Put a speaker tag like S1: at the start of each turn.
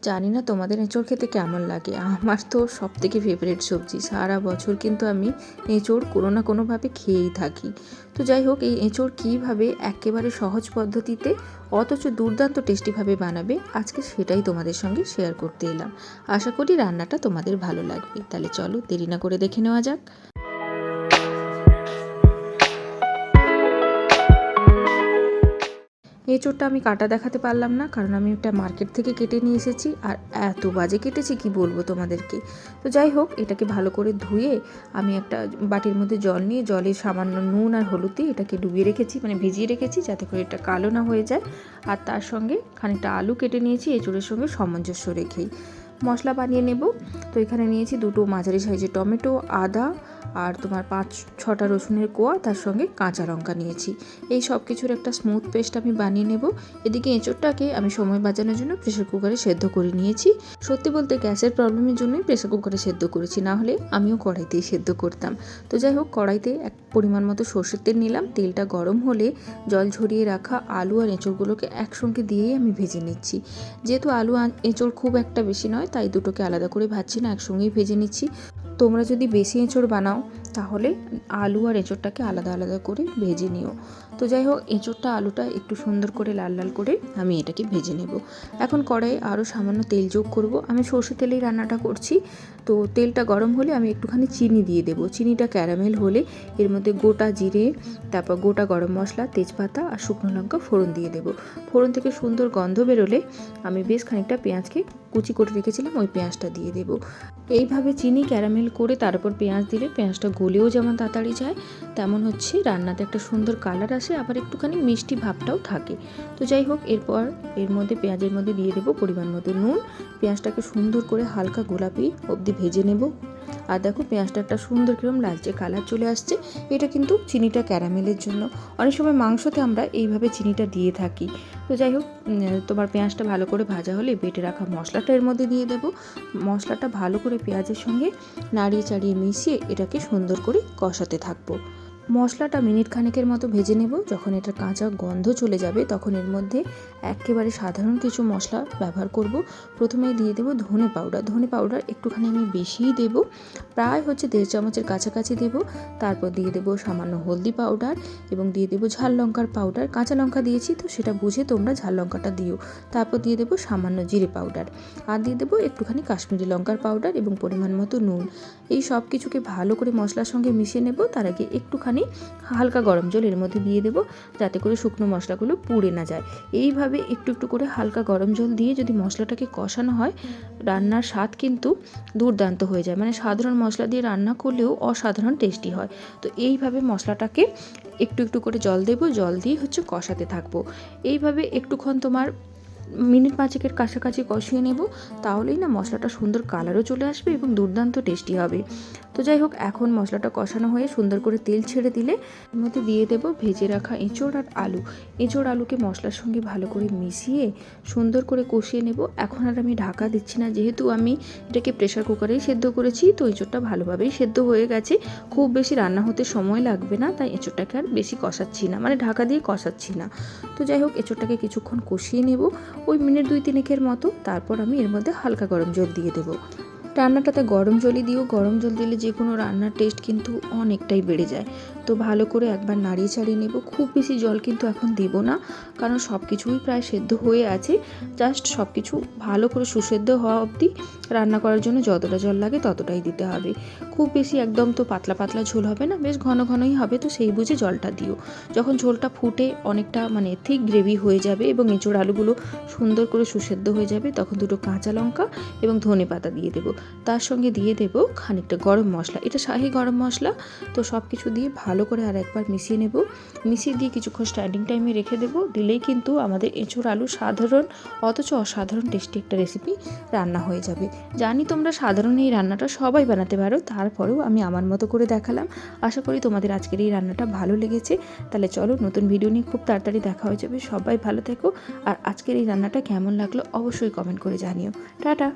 S1: জানি না তোমাদের এঁচোড় খেতে কেমন লাগে, আমার তো সবথেকে ফেভারিট সবজি। সারা বছর কিন্তু আমি এঁচোড় কোনো না কোনোভাবে খেয়েই থাকি। তো যাই হোক, এই এঁচোড় কীভাবে একেবারে সহজ পদ্ধতিতে অথচ দুর্দান্ত টেস্টিভাবে বানাবে, আজকে সেটাই তোমাদের সঙ্গে শেয়ার করতে এলাম। আশা করি রান্নাটা তোমাদের ভালো লাগবে। তাহলে চলো দেরি না করে দেখে নেওয়া যাক। এঁচোড়টা আমি কাটা দেখাতে পারলাম না, কারণ আমি এটা মার্কেট থেকে কেটে নিয়ে এসেছি, আর এত বাজে কেটেছি কি বলবো তোমাদেরকে। তো যাই হোক, এটাকে ভালো করে ধুয়ে আমি একটা বাটির মধ্যে জল নিয়ে জলে সামান্য নুন আর হলুদ দিয়ে এটাকে ডুবিয়ে রেখেছি, মানে ভিজিয়ে রেখেছি, যাতে করে এটা কালো না হয়ে যায়। আর তার সঙ্গে খানিকটা আলু কেটে নিয়েছি এঁচোড়ের সঙ্গে সামঞ্জস্য রেখেই। মশলা বানিয়ে নেব। তো এখানে নিয়েছি দুটো মাঝারি সাইজের টমেটো, আদা আর তোমার 5-6টা রসুনের কোয়া, তার সঙ্গে কাঁচা লঙ্কা নিয়েছি। এই সব কিছুর একটা স্মুথ পেস্ট আমি বানিয়ে নেব। এদিকে এঁচোড়টাকে আমি সময় বাঁচানোর জন্য প্রেসার কুকারে সেদ্ধ করে নিয়েছি। সত্যি বলতে গ্যাসের প্রবলেমের জন্যই প্রেসার কুকারে সেদ্ধ করেছি, না হলে আমিও কড়াইতেই সেদ্ধ করতাম। তো যাই হোক, কড়াইতে এক পরিমাণ মতো সর্ষের তেল নিলাম। তেলটা গরম হলে জল ঝরিয়ে রাখা আলু আর এঁচোড়গুলোকে একসঙ্গে দিয়েই আমি ভেজে নিচ্ছি। যেহেতু আলু এঁচোড় খুব একটা বেশি নয়, তাই দুটোকে আলাদা করে ভাজছি না, একসঙ্গেই ভেজে নিচ্ছি। তোমরা যদি বেশি এঁচোড় বানাও তাহলে আলু আর এঁচোড়টাকে আলাদা আলাদা করে ভেজে নিও। তো যাই হোক, এঁচোড়টা আলুটা একটু সুন্দর করে লাল লাল করে আমি এটাকে ভেজে নেব। এখন কড়াইয়ে আরও সামান্য তেল যোগ করব। আমি সর্ষে তেলেই রান্নাটা করছি। তো তেলটা গরম হলে আমি একটুখানি চিনি দিয়ে দেবো। চিনিটা ক্যারামেল হলে এর মধ্যে গোটা জিরে, তারপর গোটা গরম মশলা, তেজপাতা আর শুকনো লঙ্কা ফোড়ন দিয়ে দেবো। ফোড়ন থেকে সুন্দর গন্ধ বেরোলে আমি বেশ খানিকটা পেঁয়াজকে কুচি করে রেখেছিলাম, ওই পেঁয়াজটা দিয়ে দেবো। এইভাবে চিনি ক্যারামেল করে তারপর পেঁয়াজ দিলে পেঁয়াজটা গলেও যেমন তাড়াতাড়ি যায়, তেমন হচ্ছে রান্নাতে একটা সুন্দর কালার আসে, আবার একটুখানি মিষ্টি ভাবটাও থাকে। তো যাই হোক, এরপর এর মধ্যে পেঁয়াজের মধ্যে দিয়ে দেবো পরিমাণ মতো নুন। পেঁয়াজটাকে সুন্দর করে হালকা গোলাপি অবধি ভেজে নেব। আর দেখো, পেঁয়াজটা একটা সুন্দর কিরম লালচে কালার চলে আসছে। এটা কিন্তু চিনিটা ক্যারামেলের জন্য। অনেক সময় মাংসতে আমরা এইভাবে চিনিটা দিয়ে থাকি। তো যাই হোক, তোমার পেঁয়াজটা ভালো করে ভাজা হলে বেটে রাখা মশলাটা এর মধ্যে দিয়ে দেবো। মশলাটা ভালো করে পেঁয়াজের সঙ্গে নাড়িয়ে চাড়িয়ে মিশিয়ে এটাকে সুন্দর করে কষাতে থাকবো। মশলাটা মিনিট খানেকের মতো ভেজে নেব। যখন এটার কাঁচা গন্ধ চলে যাবে তখন এর মধ্যে একেবারে সাধারণ কিছু মশলা ব্যবহার করব। প্রথমেই দিয়ে দেবো ধনে পাউডার। ধনে পাউডার একটুখানি আমি বেশিই দেবো, প্রায় হচ্ছে 1.5 চামচের কাছাকাছি দেবো। তারপর দিয়ে দেবো সামান্য হলদি পাউডার এবং দিয়ে দেবো ঝাল লঙ্কার পাউডার। কাঁচা লঙ্কা দিয়েছি তো সেটা বুঝে তোমরা ঝাল লঙ্কাটা দিও। তারপর দিয়ে দেবো সামান্য জিরে পাউডার, আর দিয়ে দেবো একটুখানি কাশ্মীরি লঙ্কার পাউডার এবং পরিমাণ মতো নুন। এই সব কিছুকে ভালো করে মশলার সঙ্গে মিশিয়ে নেব। তার আগে একটুখানি হালকা গরম জল এর মধ্যে দিয়ে দেবো, যাতে করে শুকনো মশলাগুলো পুড়ে না যায়। এইভাবে একটু একটু করে হালকা গরম জল দিয়ে যদি মশলাটাকে কষানো হয়, রান্নার স্বাদ কিন্তু দুর্দান্ত হয়ে যায়। মানে সাধারণ মশলা দিয়ে রান্না করলেও অসাধারণ টেস্টি হয়। তো এইভাবে মশলাটাকে একটু একটু করে জল দেবো, জল দিয়ে হচ্ছে কষাতে থাকবো। এইভাবে একটুক্ষণ তোমার মিনিট 5-এর কাছাকাছি কষিয়ে নেব। তাহলেই না মশলাটা সুন্দর কালারও চলে আসবে এবং দুর্দান্ত টেস্টি হবে। তো যাই হোক, এখন মশলাটা কষানো হয়ে সুন্দর করে তেল ছেড়ে দিলে এর মধ্যে দিয়ে দেবো ভেজে রাখা এঁচোড় আর আলু। এঁচোড় আলুকে মশলার সঙ্গে ভালো করে মিশিয়ে সুন্দর করে কষিয়ে নেব। এখন আর আমি ঢাকা দিচ্ছি না, যেহেতু আমি এটাকে প্রেসার কুকারেই সেদ্ধ করেছি। তো এঁচোড়টা ভালোভাবেই সেদ্ধ হয়ে গেছে, খুব বেশি রান্না হতে সময় লাগবে না, তাই এঁচোড়টাকে আর বেশি কষাচ্ছি না, মানে ঢাকা দিয়ে কষাচ্ছি না। তো যাই হোক, এঁচোড়টাকে কিছুক্ষণ কষিয়ে নেব, ওই মিনিট 2-3 মতো। তারপর আমি এর মধ্যে হালকা গরম জল দিয়ে দেবো। রান্নাটাতে গরম জলই দিও। গরম জল দিলে যে কোনো রান্নার টেস্ট কিন্তু অনেকটাই বেড়ে যায়। তো ভালো করে একবার নাড়িয়ে ছাড়িয়ে নেব। খুব বেশি জল কিন্তু এখন দেবো না, কারণ সব কিছুই প্রায় সেদ্ধ হয়ে আছে। জাস্ট সব কিছু ভালো করে সুসেদ্ধ হওয়া অবধি রান্না করার জন্য যতটা জল লাগে ততটাই দিতে হবে। খুব বেশি একদম তো পাতলা পাতলা ঝোল হবে না, বেশ ঘন ঘনই হবে। তো সেই বুঝে জলটা দিও। যখন ঝোলটা ফুটে অনেকটা মানে থিক গ্রেভি হয়ে যাবে এবং এঁচোড় আলুগুলো সুন্দর করে সুসেদ্ধ হয়ে যাবে, তখন দুটো কাঁচা লঙ্কা এবং ধনে পাতা দিয়ে দেবো। তার সঙ্গে দিয়ে দেবো খানিকটা গরম মশলা, এটা শাহি গরম মশলা। তো সব কিছু দিয়ে ভালো করে আর একবার মিশিয়ে নেব। মিশিয়ে দিয়ে কিছুক্ষণ স্ট্যান্ডিং টাইমে রেখে দেবো। দিলেই কিন্তু আমাদের এঁচোড় আলু সাধারণ অথচ অসাধারণ টেস্টি একটা রেসিপি রান্না হয়ে যাবে। জানি তোমরা সাধারণ এই রান্নাটা সবাই বানাতে পারো, তারপরেও আমি আমার মতো করে দেখালাম। আশা করি তোমাদের আজকের এই রান্নাটা ভালো লেগেছে। তাহলে চলো, নতুন ভিডিও নিয়ে খুব তাড়াতাড়ি দেখা হয়ে যাবে। সবাই ভালো থেকো, আর আজকের এই রান্নাটা কেমন লাগলো অবশ্যই কমেন্ট করে জানিও। টাটা।